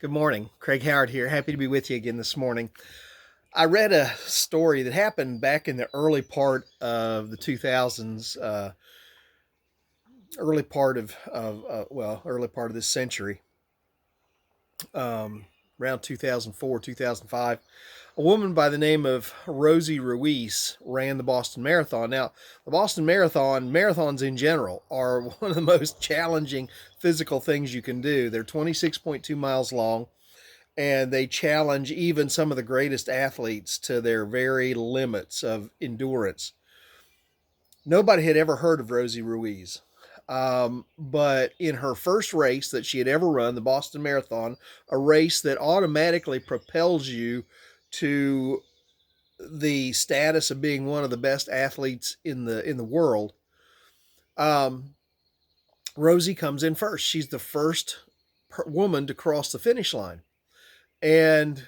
Good morning. Craig Howard here. Happy to be with you again this morning. I read a story that happened back in the early part of the 2000s, early part of this century, around 2004, 2005. A woman by the name of Rosie Ruiz ran the Boston Marathon. Now, the Boston Marathon, marathons in general, are one of the most challenging physical things you can do. They're 26.2 miles long, and they challenge even some of the greatest athletes to their very limits of endurance. Nobody had ever heard of Rosie Ruiz. But in her first race that she had ever run, the Boston Marathon, a race that automatically propels you to the status of being one of the best athletes in the world, um, Rosie comes in first. She's the first woman to cross the finish line, and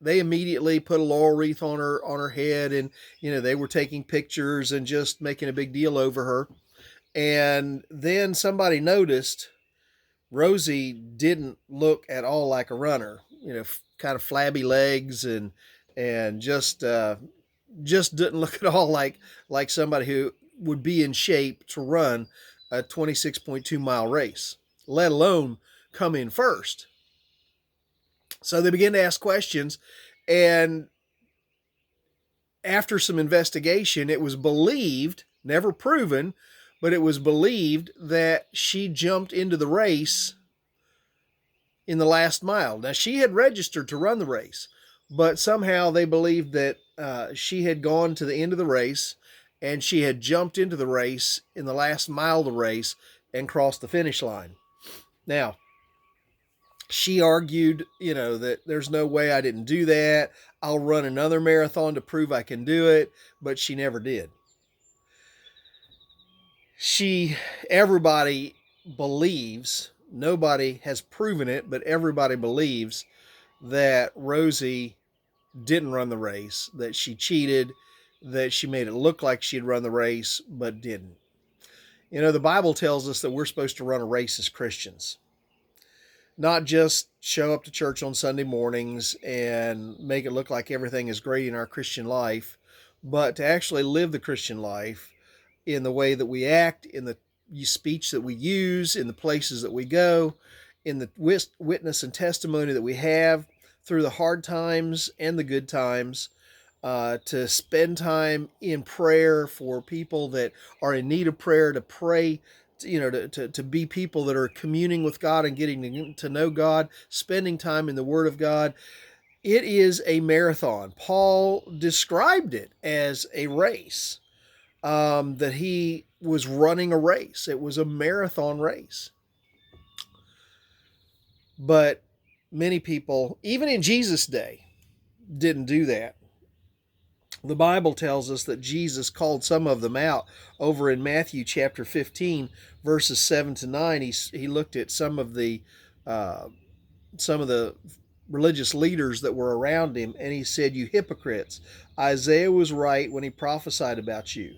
they immediately put a laurel wreath on her head, and they were taking pictures and just making a big deal over her. And then somebody noticed Rosie didn't look at all like a runner. Kind of flabby legs, and just didn't look at all like somebody who would be in shape to run a 26.2 mile race, let alone come in first. So they began to ask questions, and after some investigation, it was believed, never proven, but it was believed that she jumped into the race in the last mile. Now, she had registered to run the race, but somehow they believed that she had gone to the end of the race and she had jumped into the race in the last mile of the race and crossed the finish line. Now, she argued, that there's no way I didn't do that. I'll run another marathon to prove I can do it, but she never did. Everybody believes, nobody has proven it, but everybody believes that Rosie didn't run the race, that she cheated, that she made it look like she'd run the race, but didn't. The Bible tells us that we're supposed to run a race as Christians, not just show up to church on Sunday mornings and make it look like everything is great in our Christian life, but to actually live the Christian life in the way that we act, in the speech that we use, in the places that we go, in the witness and testimony that we have through the hard times and the good times, to spend time in prayer for people that are in need of prayer, to pray, to be people that are communing with God and getting to know God, spending time in the Word of God. It is a marathon. Paul described it as a race, that he was running a race. It was a marathon race. But many people, even in Jesus' day, didn't do that. The Bible tells us that Jesus called some of them out over in Matthew chapter 15, verses 7 to 9. He looked at some of the religious leaders that were around him, and he said, "You hypocrites, Isaiah was right when he prophesied about you.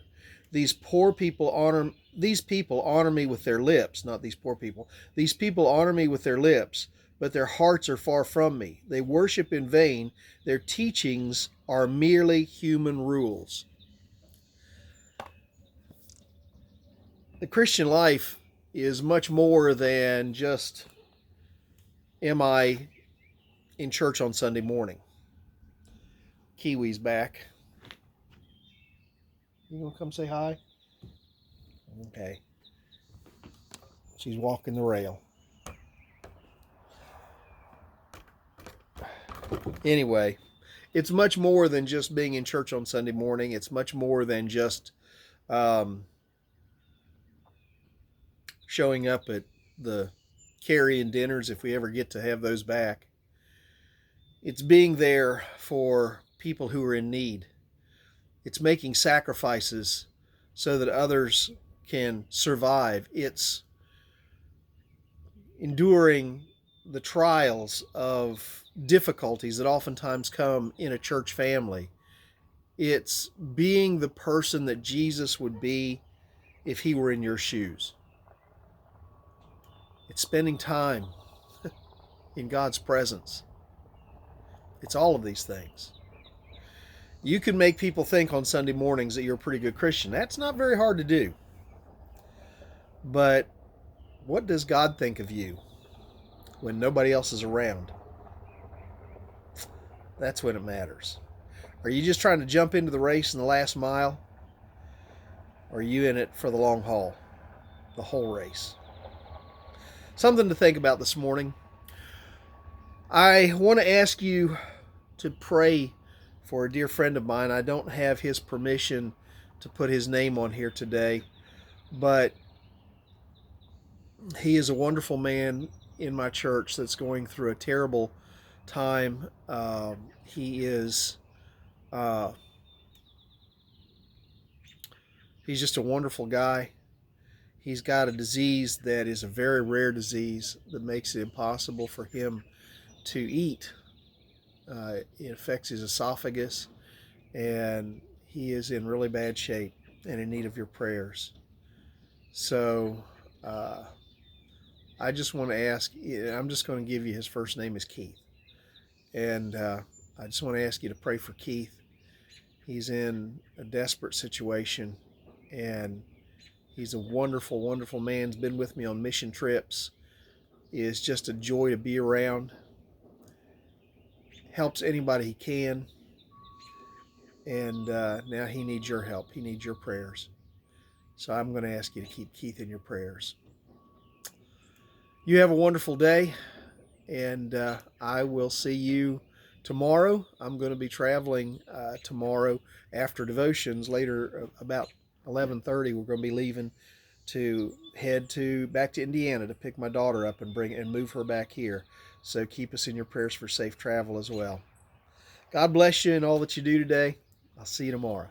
These people honor me with their lips," not these poor people. "These people honor me with their lips, but their hearts are far from me. They worship in vain. Their teachings are merely human rules." The Christian life is much more than just, am I in church on Sunday morning? Kiwi's back. You gonna come say hi? Okay. She's walking the rail. Anyway, it's much more than just being in church on Sunday morning. It's much more than just showing up at the carry-in dinners, if we ever get to have those back. It's being there for people who are in need. It's making sacrifices so that others can survive. It's enduring the trials of difficulties that oftentimes come in a church family. It's being the person that Jesus would be if he were in your shoes. It's spending time in God's presence. It's all of these things. You can make people think on Sunday mornings that you're a pretty good Christian. That's not very hard to do. But what does God think of you when nobody else is around? That's when it matters. Are you just trying to jump into the race in the last mile? Or are you in it for the long haul, the whole race? Something to think about this morning. I want to ask you to pray for a dear friend of mine. I don't have his permission to put his name on here today, but he is a wonderful man in my church that's going through a terrible time. He's just a wonderful guy. He's got a disease that is a very rare disease that makes it impossible for him to eat. It affects his esophagus, and he is in really bad shape and in need of your prayers. So I just want to ask, I'm just going to give you his first name is Keith. And I just want to ask you to pray for Keith. He's in a desperate situation, and he's a wonderful, wonderful man. He's been with me on mission trips. Is just a joy to be around. Helps anybody he can. And now he needs your help. He needs your prayers. So I'm going to ask you to keep Keith in your prayers. You have a wonderful day, and I will see you tomorrow. I'm going to be traveling tomorrow after devotions. Later, about 11:30, we're going to be leaving to head back to Indiana to pick my daughter up and move her back here. So keep us in your prayers for safe travel as well. God bless you in all that you do today. I'll see you tomorrow.